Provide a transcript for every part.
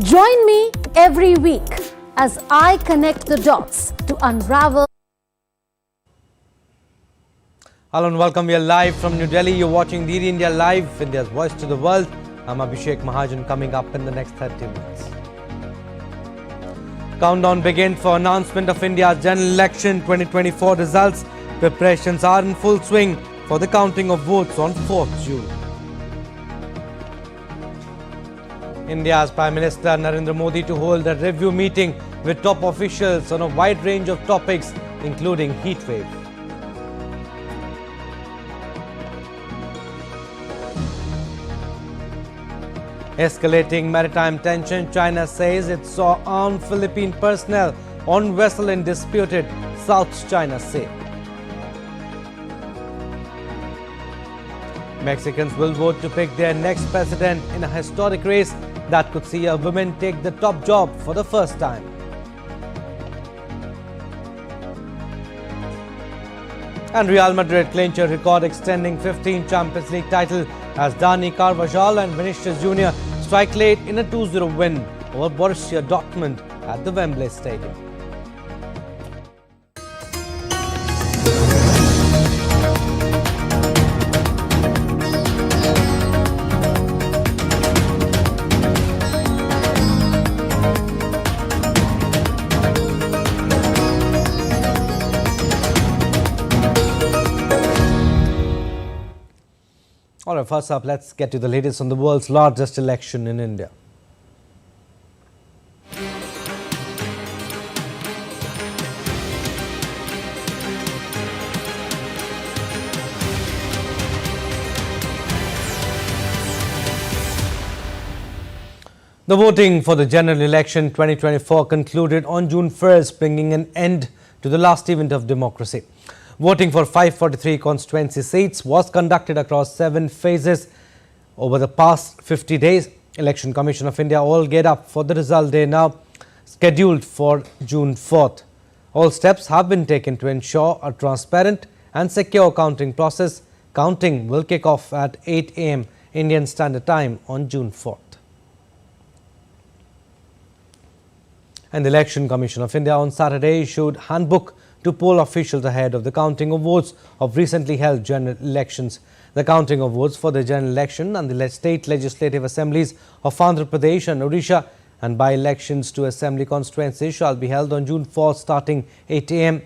Join me every week as I connect the dots to unravel. Hello and welcome. We are live from New Delhi. You're watching DD India Live, India's voice to the world. I'm Abhishek Mahajan. Coming up in the next 30 minutes. Countdown begins for announcement of India's general election 2024 results. Preparations are in full swing for the counting of votes on 4th June. India's Prime Minister Narendra Modi to hold a review meeting with top officials on a wide range of topics, including heatwave. Escalating maritime tension, China says it saw armed Philippine personnel on vessel in disputed South China Sea. Mexicans will vote to pick their next president in a historic race that could see a woman take the top job for the first time. And Real Madrid clinch a record extending 15 Champions League title as Dani Carvajal and Vinicius Jr. strike late in a 2-0 win over Borussia Dortmund at the Wembley Stadium. All right, first up, let's get to the latest on the world's largest election in India. The voting for the general election 2024 concluded on June 1st, bringing an end to the last event of democracy. Voting for 543 constituency seats was conducted across 7 phases over the past 50 days. Election Commission of India all geared up for the result day now scheduled for June 4th. All steps have been taken to ensure a transparent and secure counting process. Counting will kick off at 8 a.m. Indian Standard Time on June 4th. And the Election Commission of India on Saturday issued handbook to poll officials ahead of the counting of votes of recently held general elections. The counting of votes for the general election and the state legislative assemblies of Andhra Pradesh and Odisha and by-elections to assembly constituencies shall be held on June 4th starting 8 a.m.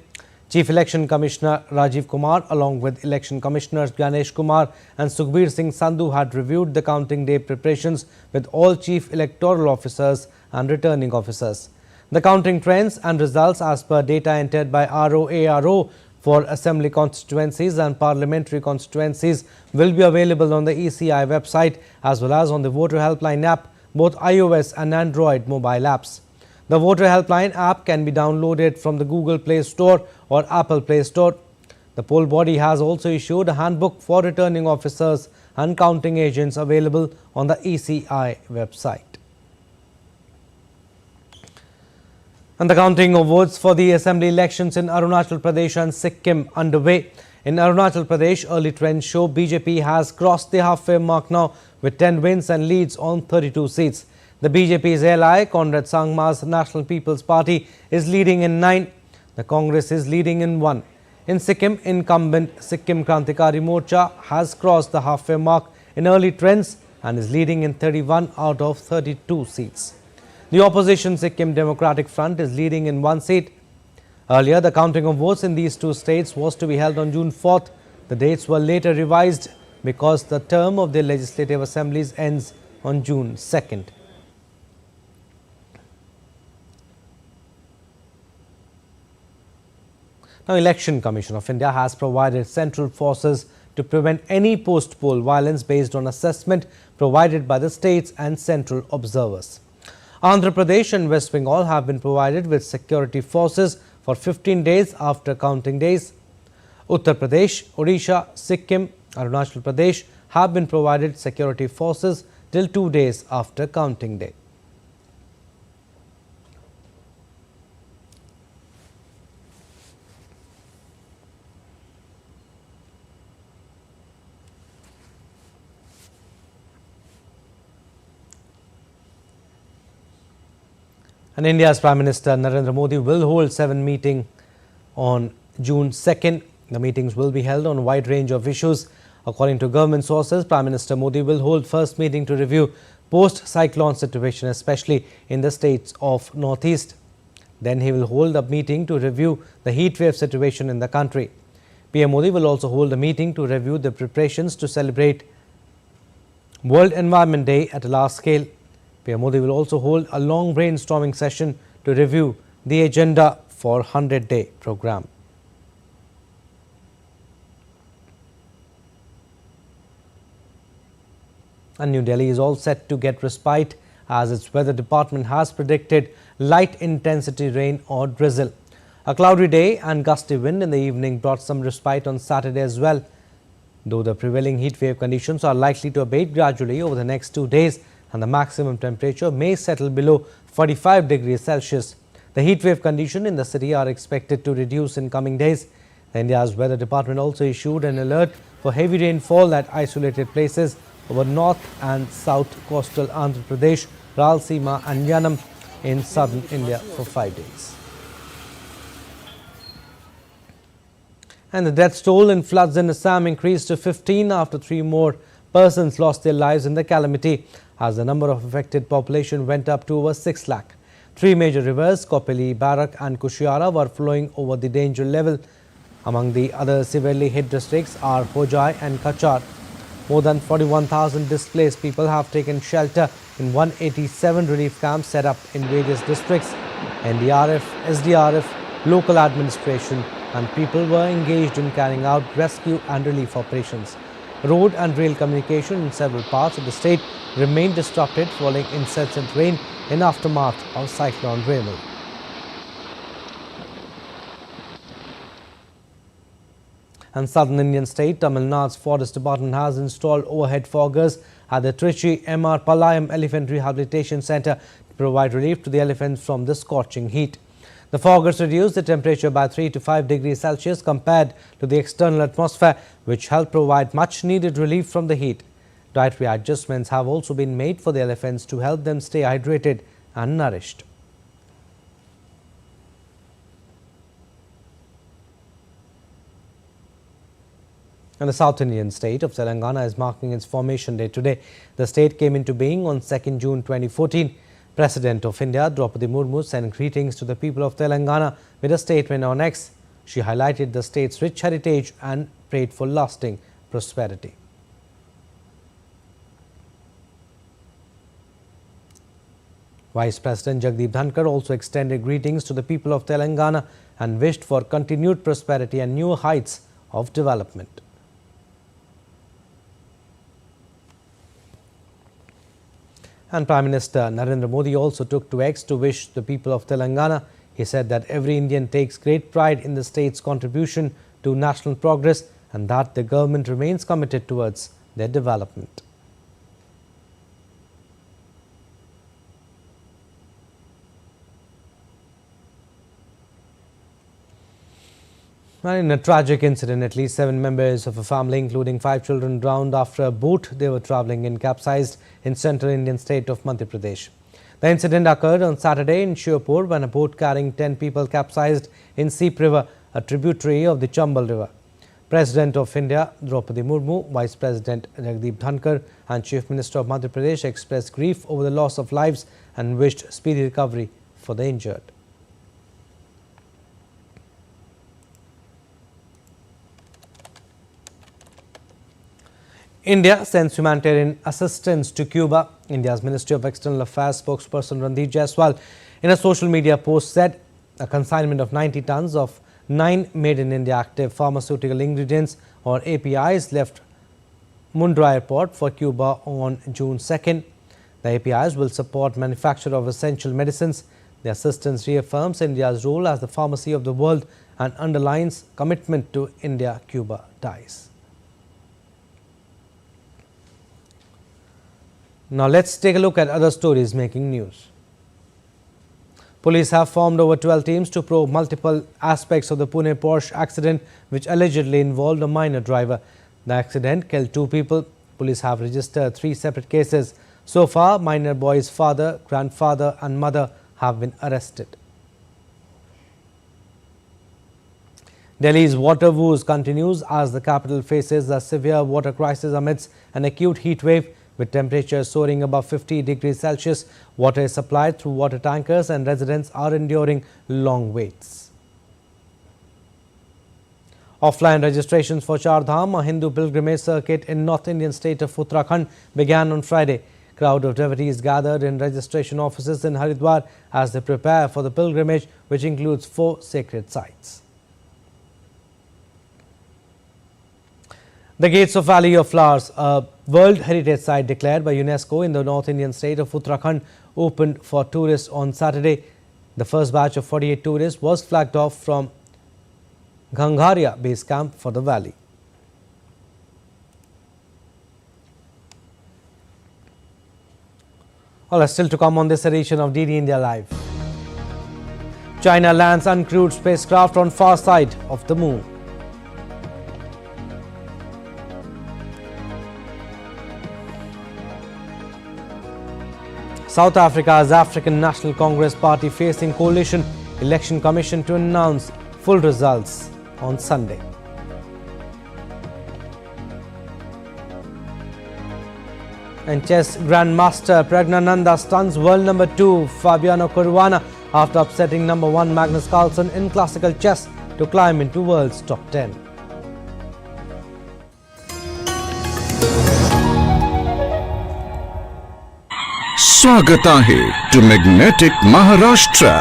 Chief Election Commissioner Rajiv Kumar along with Election Commissioners Ganesh Kumar and Sukhbir Singh Sandhu had reviewed the counting day preparations with all chief electoral officers and returning officers. The counting trends and results as per data entered by ROARO for assembly constituencies and parliamentary constituencies will be available on the ECI website as well as on the Voter Helpline app, both iOS and Android mobile apps. The Voter Helpline app can be downloaded from the Google Play Store or Apple Play Store. The poll body has also issued a handbook for returning officers and counting agents available on the ECI website. And the counting of votes for the assembly elections in Arunachal Pradesh and Sikkim underway. In Arunachal Pradesh, early trends show BJP has crossed the halfway mark now with 10 wins and leads on 32 seats. The BJP's ally, Conrad Sangma's National People's Party, is leading in 9. The Congress is leading in 1. In Sikkim, incumbent Sikkim Krantikari Morcha has crossed the halfway mark in early trends and is leading in 31 out of 32 seats. The opposition Sikkim Democratic Front is leading in 1 seat. Earlier, the counting of votes in these 2 states was to be held on June 4th. The dates were later revised because the term of the legislative assemblies ends on June 2nd. Now, Election Commission of India has provided central forces to prevent any post-poll violence based on assessment provided by the states and central observers. Andhra Pradesh and West Bengal have been provided with security forces for 15 days after counting days. Uttar Pradesh, Odisha, Sikkim, Arunachal Pradesh have been provided security forces till 2 days after counting day. And India's Prime Minister Narendra Modi will hold 7 meetings on June 2nd. The meetings will be held on a wide range of issues. According to government sources, Prime Minister Modi will hold first meeting to review post-cyclone situation, especially in the states of Northeast. Then he will hold a meeting to review the heat wave situation in the country. PM Modi will also hold a meeting to review the preparations to celebrate World Environment Day at a large scale. PM Modi will also hold a long brainstorming session to review the agenda for 100-day program. And New Delhi is all set to get respite as its weather department has predicted light intensity rain or drizzle. A cloudy day and gusty wind in the evening brought some respite on Saturday as well. Though the prevailing heat wave conditions are likely to abate gradually over the next 2 days and the maximum temperature may settle below 45 degrees Celsius. The heat wave conditions in the city are expected to reduce in coming days. India's weather department also issued an alert for heavy rainfall at isolated places over north and south coastal Andhra Pradesh, Rayalaseema and Yanam in southern India for 5 days. And the death toll in floods in Assam increased to 15 after 3 more persons lost their lives in the calamity, as the number of affected population went up to over 6 lakh. 3 major rivers, Kopeli, Barak and Kushiara, were flowing over the danger level. Among the other severely hit districts are Hojai and Kachar. More than 41,000 displaced people have taken shelter in 187 relief camps set up in various districts. NDRF, SDRF, local administration and people were engaged in carrying out rescue and relief operations. Road and rail communication in several parts of the state remained disrupted following incessant rain in aftermath of Cyclone Remal. And southern Indian state Tamil Nadu's forest department has installed overhead foggers at the Trichy M.R. Palayam Elephant Rehabilitation Centre to provide relief to the elephants from the scorching heat. The foggers reduce the temperature by 3 to 5 degrees Celsius compared to the external atmosphere, which help provide much needed relief from the heat. Dietary adjustments have also been made for the elephants to help them stay hydrated and nourished. And the South Indian state of Telangana is marking its formation day today. The state came into being on 2nd June 2014. President of India, Draupadi Murmu, sent greetings to the people of Telangana with a statement on X. She highlighted the state's rich heritage and prayed for lasting prosperity. Vice President Jagdeep Dhankar also extended greetings to the people of Telangana and wished for continued prosperity and new heights of development. And Prime Minister Narendra Modi also took to X to wish the people of Telangana. He said that every Indian takes great pride in the state's contribution to national progress and that the government remains committed towards their development. And in a tragic incident, at least 7 members of a family, including 5 children, drowned after a boat they were travelling in capsized in central Indian state of Madhya Pradesh. The incident occurred on Saturday in Shivpur when a boat carrying 10 people capsized in Seep River, a tributary of the Chambal River. President of India, Draupadi Murmu, Vice President Jagdeep Dhankar and Chief Minister of Madhya Pradesh expressed grief over the loss of lives and wished speedy recovery for the injured. India sends humanitarian assistance to Cuba. India's Ministry of External Affairs spokesperson Randeep Jaiswal in a social media post said a consignment of 90 tons of 9 made in India active pharmaceutical ingredients or APIs left Mundra Airport for Cuba on June 2nd. The APIs will support manufacture of essential medicines. The assistance reaffirms India's role as the pharmacy of the world and underlines commitment to India-Cuba ties. Now let's take a look at other stories making news. Police have formed over 12 teams to probe multiple aspects of the Pune Porsche accident which allegedly involved a minor driver. The accident killed 2 people. Police have registered 3 separate cases. So far, minor boy's father, grandfather and mother have been arrested. Delhi's water woes continues as the capital faces a severe water crisis amidst an acute heat wave. With temperatures soaring above 50 degrees Celsius, water is supplied through water tankers and residents are enduring long waits. Offline registrations for Char Dham, a Hindu pilgrimage circuit in North Indian state of Uttarakhand, began on Friday. Crowd of devotees gathered in registration offices in Haridwar as they prepare for the pilgrimage, which includes 4 sacred sites. The Gates of Valley of Flowers, a World Heritage Site declared by UNESCO in the North Indian state of Uttarakhand, opened for tourists on Saturday. The first batch of 48 tourists was flagged off from Gangharia base camp for the valley. All right, still to come on this edition of DD India Live. China lands uncrewed spacecraft on far side of the moon. South Africa's African National Congress Party facing coalition election commission to announce full results on Sunday. And chess grandmaster Praggnanandhaa stuns world number 2 Fabiano Caruana after upsetting number 1 Magnus Carlsen in classical chess to climb into world's top 10. स्वागत आहे to Magnetic Maharashtra.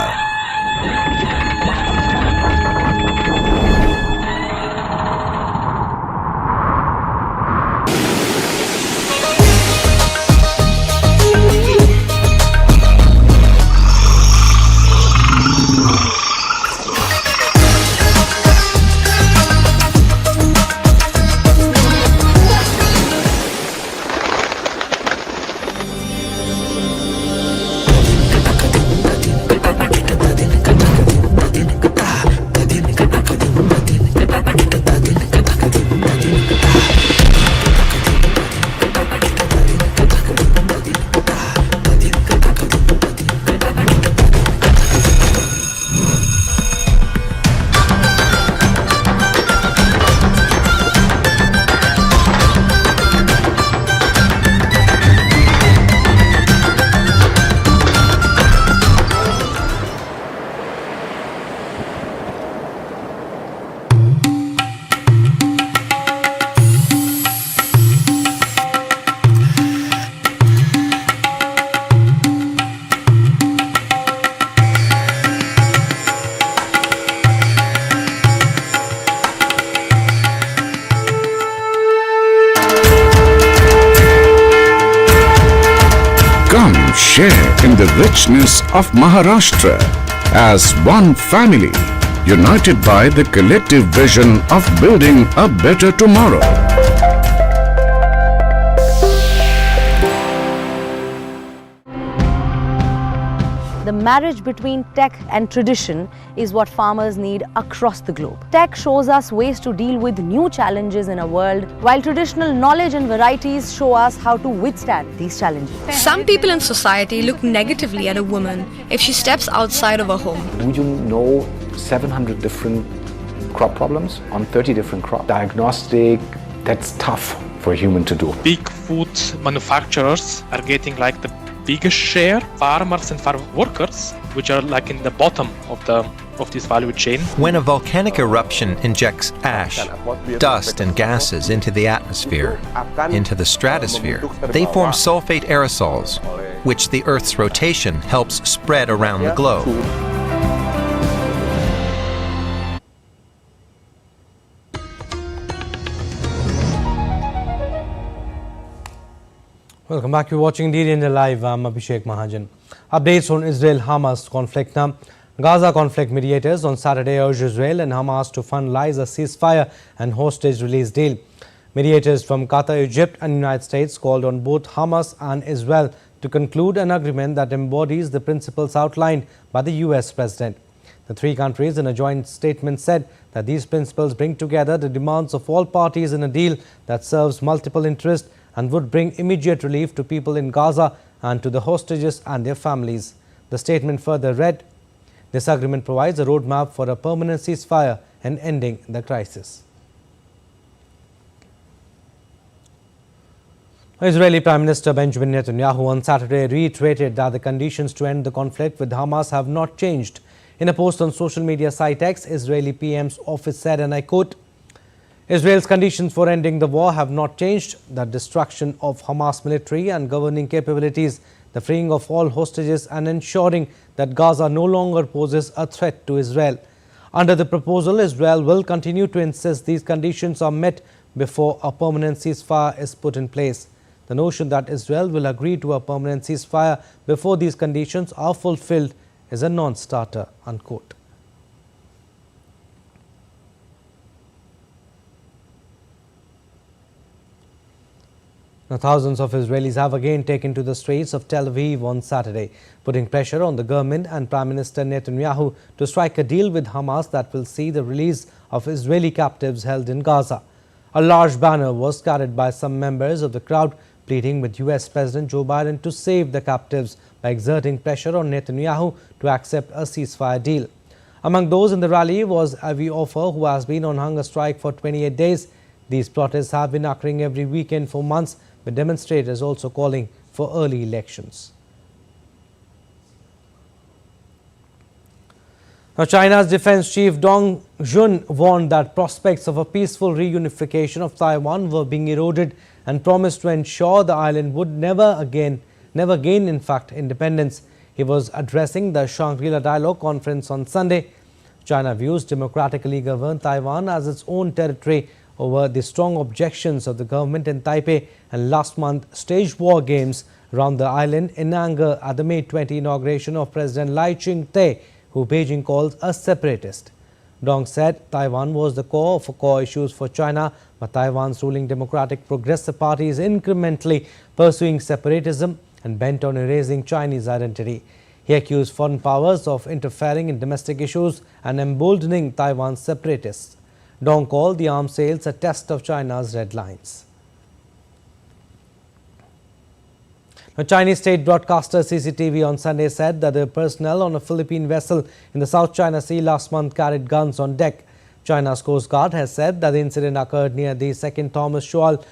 Share in the richness of Maharashtra as one family, united by the collective vision of building a better tomorrow. The marriage between tech and tradition is what farmers need across the globe. Tech shows us ways to deal with new challenges in our world, while traditional knowledge and varieties show us how to withstand these challenges. Some people in society look negatively at a woman if she steps outside of her home. Would you know 700 different crop problems on 30 different crops? Diagnostic, that's tough for a human to do. Big food manufacturers are getting like the biggest share. Farmers and farm workers, which are like in the bottom of this value chain. When a volcanic eruption injects ash, dust and gases into the atmosphere, into the stratosphere, they form sulfate aerosols, which the Earth's rotation helps spread around the globe. Welcome back. You're watching DD India Live. I'm Abhishek Mahajan. Updates on Israel-Hamas conflict now. Gaza conflict mediators on Saturday urged Israel and Hamas to finalize a ceasefire and hostage release deal. Mediators from Qatar, Egypt and United States called on both Hamas and Israel to conclude an agreement that embodies the principles outlined by the US President. The three countries in a joint statement said that these principles bring together the demands of all parties in a deal that serves multiple interests and would bring immediate relief to people in Gaza and to the hostages and their families. The statement further read, "This agreement provides a roadmap for a permanent ceasefire and ending the crisis." Israeli Prime Minister Benjamin Netanyahu on Saturday reiterated that the conditions to end the conflict with Hamas have not changed. In a post on social media site X, Israeli PM's office said, and I quote, "Israel's conditions for ending the war have not changed. The destruction of Hamas military and governing capabilities, the freeing of all hostages and ensuring that Gaza no longer poses a threat to Israel. Under the proposal, Israel will continue to insist these conditions are met before a permanent ceasefire is put in place. The notion that Israel will agree to a permanent ceasefire before these conditions are fulfilled is a non-starter," unquote. Now, thousands of Israelis have again taken to the streets of Tel Aviv on Saturday, putting pressure on the government and Prime Minister Netanyahu to strike a deal with Hamas that will see the release of Israeli captives held in Gaza. A large banner was carried by some members of the crowd, pleading with US President Joe Biden to save the captives by exerting pressure on Netanyahu to accept a ceasefire deal. Among those in the rally was Avi Ofer, who has been on hunger strike for 28 days. These protests have been occurring every weekend for months, with demonstrators also calling for early elections. Now, China's defense chief Dong Jun warned that prospects of a peaceful reunification of Taiwan were being eroded and promised to ensure the island would never gain independence. He was addressing the Shangri-La Dialogue Conference on Sunday. China views democratically governed Taiwan as its own territory over the strong objections of the government in Taipei, and last month staged war games around the island in anger at the May 20 inauguration of President Lai Ching-te, who Beijing calls a separatist. Dong said Taiwan was the core of core issues for China, but Taiwan's ruling Democratic Progressive Party is incrementally pursuing separatism and bent on erasing Chinese identity. He accused foreign powers of interfering in domestic issues and emboldening Taiwan's separatists. Dong called the arms sales a test of China's red lines. A Chinese state broadcaster CCTV on Sunday said that the personnel on a Philippine vessel in the South China Sea last month carried guns on deck. China's Coast Guard has said that the incident occurred near the Second Thomas Shoal,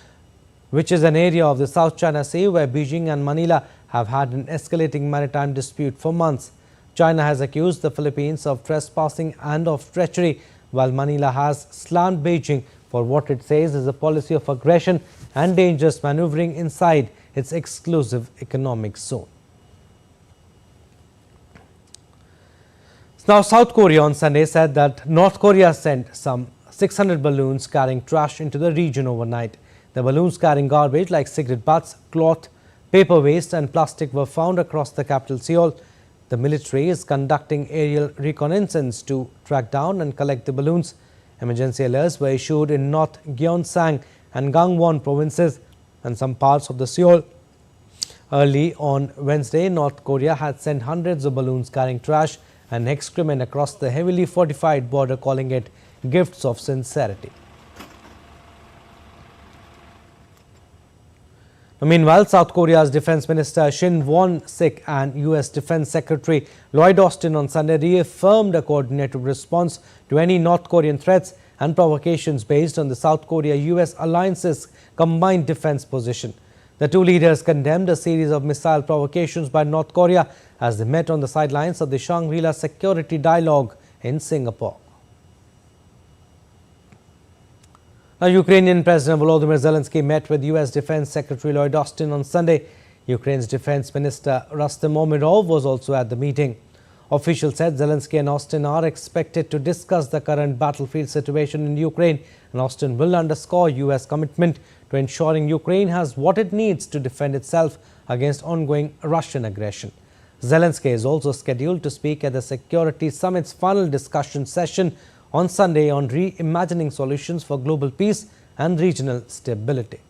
which is an area of the South China Sea where Beijing and Manila have had an escalating maritime dispute for months. China has accused the Philippines of trespassing and of treachery, while Manila has slammed Beijing for what it says is a policy of aggression and dangerous maneuvering inside its exclusive economic zone. Now, South Korea on Sunday said that North Korea sent some 600 balloons carrying trash into the region overnight. The balloons carrying garbage like cigarette butts, cloth, paper waste and plastic were found across the capital Seoul. The military is conducting aerial reconnaissance to track down and collect the balloons. Emergency alerts were issued in North Gyeongsang and Gangwon provinces and some parts of the Seoul. Early on Wednesday, North Korea had sent hundreds of balloons carrying trash and excrement across the heavily fortified border, calling it gifts of sincerity. Meanwhile, South Korea's Defense Minister Shin Won-sik and U.S. Defense Secretary Lloyd Austin on Sunday reaffirmed a coordinated response to any North Korean threats and provocations based on the South Korea-U.S. alliance's combined defense position. The two leaders condemned a series of missile provocations by North Korea as they met on the sidelines of the Shangri-La Security Dialogue in Singapore. Now, Ukrainian President Volodymyr Zelensky met with U.S. Defense Secretary Lloyd Austin on Sunday. Ukraine's Defense Minister Rustem Umerov was also at the meeting. Officials said Zelensky and Austin are expected to discuss the current battlefield situation in Ukraine, and Austin will underscore U.S. commitment to ensuring Ukraine has what it needs to defend itself against ongoing Russian aggression. Zelensky is also scheduled to speak at the Security Summit's final discussion session on Sunday on reimagining solutions for global peace and regional stability.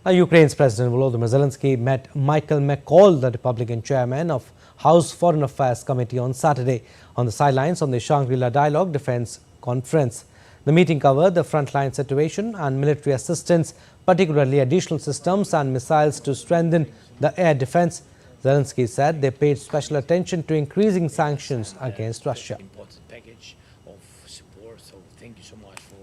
Now, Ukraine's President Volodymyr Zelensky met Michael McCall, the Republican chairman of House Foreign Affairs Committee, on Saturday on the sidelines on the Shangri-La Dialogue Defense Conference. The meeting covered the frontline situation and military assistance, particularly additional systems and missiles to strengthen the air defense. Zelensky said they paid special attention to increasing sanctions against Russia. Important package of support, so thank you so much for.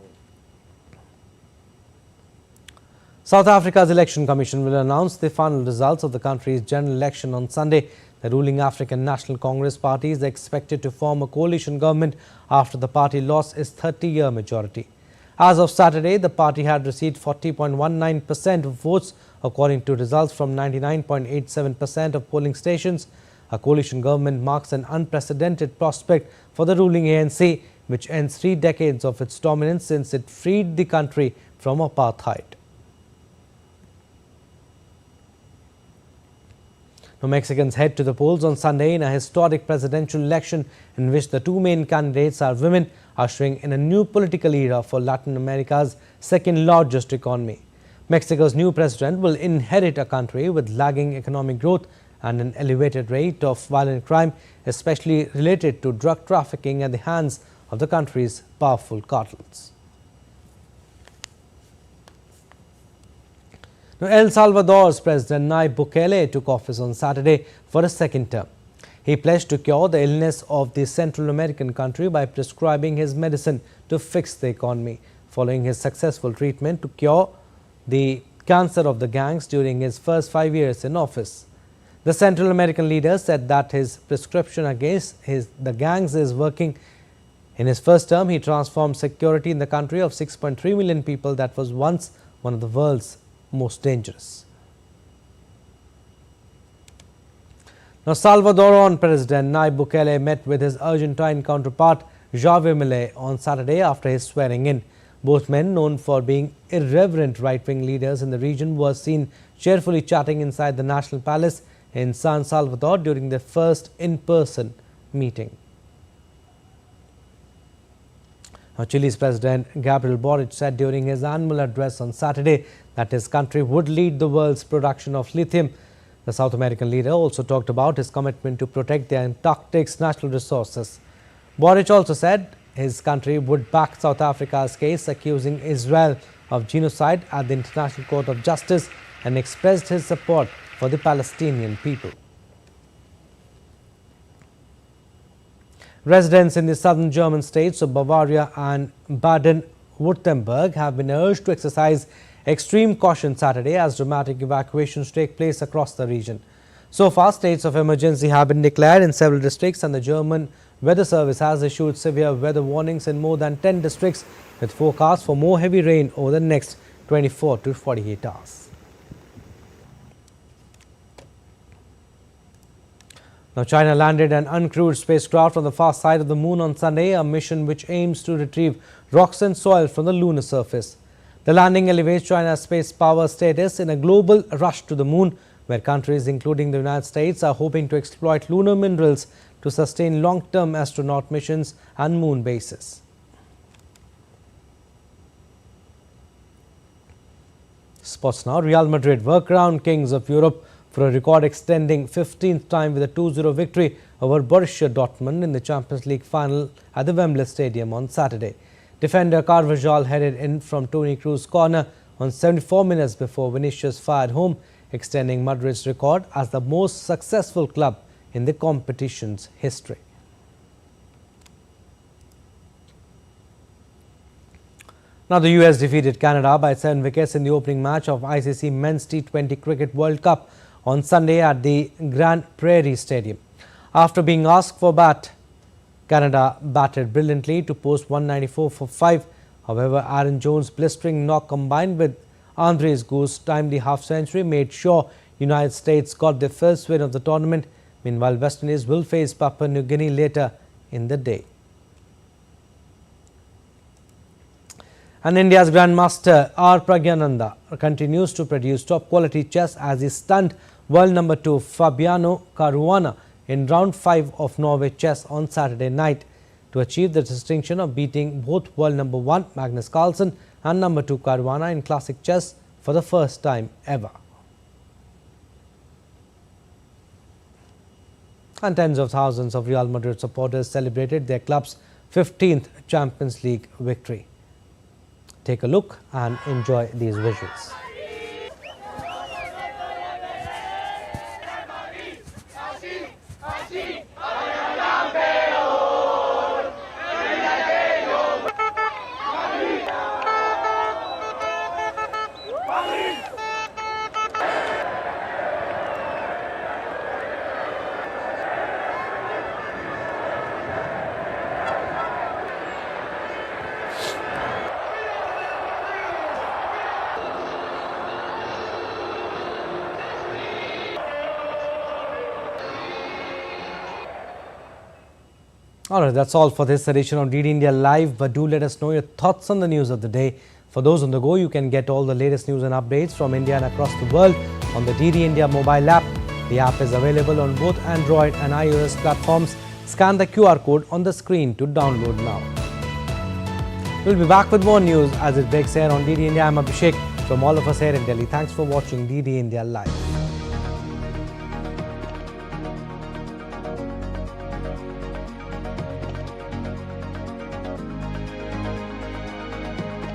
South Africa's Election Commission will announce the final results of the country's general election on Sunday. The ruling African National Congress party is expected to form a coalition government after the party lost its 30-year majority. As of Saturday, the party had received 40.19% of votes, according to results from 99.87% of polling stations. A coalition government marks an unprecedented prospect for the ruling ANC, which ends 3 decades of its dominance since it freed the country from apartheid. Now, Mexicans head to the polls on Sunday in a historic presidential election in which the two main candidates are women, ushering in a new political era for Latin America's second largest economy. Mexico's new president will inherit a country with lagging economic growth and an elevated rate of violent crime, especially related to drug trafficking at the hands of the country's powerful cartels. Now, El Salvador's President Nayib Bukele took office on Saturday for a second term. He pledged to cure the illness of the Central American country by prescribing his medicine to fix the economy, following his successful treatment to cure the cancer of the gangs during his first 5 years in office. The Central American leader said that his prescription against the gangs is working. In his first term, he transformed security in the country of 6.3 million people that was once one of the world's most dangerous. Now, Salvadoran President Nayib Bukele met with his Argentine counterpart Javier Milei on Saturday after his swearing in. Both men, known for being irreverent right-wing leaders in the region, were seen cheerfully chatting inside the National Palace in San Salvador during their first in-person meeting. Now, Chile's President Gabriel Boric said during his annual address on Saturday that his country would lead the world's production of lithium. The South American leader also talked about his commitment to protect the Antarctic's natural resources. Boric also said his country would back South Africa's case accusing Israel of genocide at the International Court of Justice and expressed his support for the Palestinian people. Residents in the southern German states of Bavaria and Baden-Württemberg have been urged to exercise extreme caution Saturday as dramatic evacuations take place across the region. So far, states of emergency have been declared in several districts, and the German Weather Service has issued severe weather warnings in more than 10 districts, with forecasts for more heavy rain over the next 24 to 48 hours. Now, China landed an uncrewed spacecraft on the far side of the moon on Sunday, a mission which aims to retrieve rocks and soil from the lunar surface. The landing elevates China's space power status in a global rush to the moon, where countries including the United States are hoping to exploit lunar minerals to sustain long-term astronaut missions and moon bases. Sports now. Real Madrid were crowned kings of Europe for a record-extending 15th time with a 2-0 victory over Borussia Dortmund in the Champions League final at the Wembley Stadium on Saturday. Defender Carvajal headed in from Toni Kroos's corner on 74 minutes before Vinicius fired home, extending Madrid's record as the most successful club in the competition's history. Now, the US defeated Canada by 7 wickets in the opening match of ICC Men's T20 Cricket World Cup on Sunday at the Grand Prairie Stadium. After being asked for bat, Canada batted brilliantly to post 194 for 5. However, Aaron Jones' blistering knock combined with Andres Goose's timely half-century made sure United States got their first win of the tournament. Meanwhile, West Indies will face Papua New Guinea later in the day. And India's Grandmaster R. Praggnanandhaa continues to produce top-quality chess as he stunned world number 2 Fabiano Caruana in round 5 of Norway chess on Saturday night to achieve the distinction of beating both world number 1 Magnus Carlsen and number 2 Caruana in classic chess for the first time ever. And tens of thousands of Real Madrid supporters celebrated their club's 15th Champions League victory. Take a look and enjoy these visuals. Alright, that's all for this edition of DD India Live, but do let us know your thoughts on the news of the day. For those on the go, you can get all the latest news and updates from India and across the world on the DD India mobile app. The app is available on both Android and iOS platforms. Scan the QR code on the screen to download now. We'll be back with more news as it breaks here on DD India. I'm Abhishek from all of us here in Delhi. Thanks for watching DD India Live.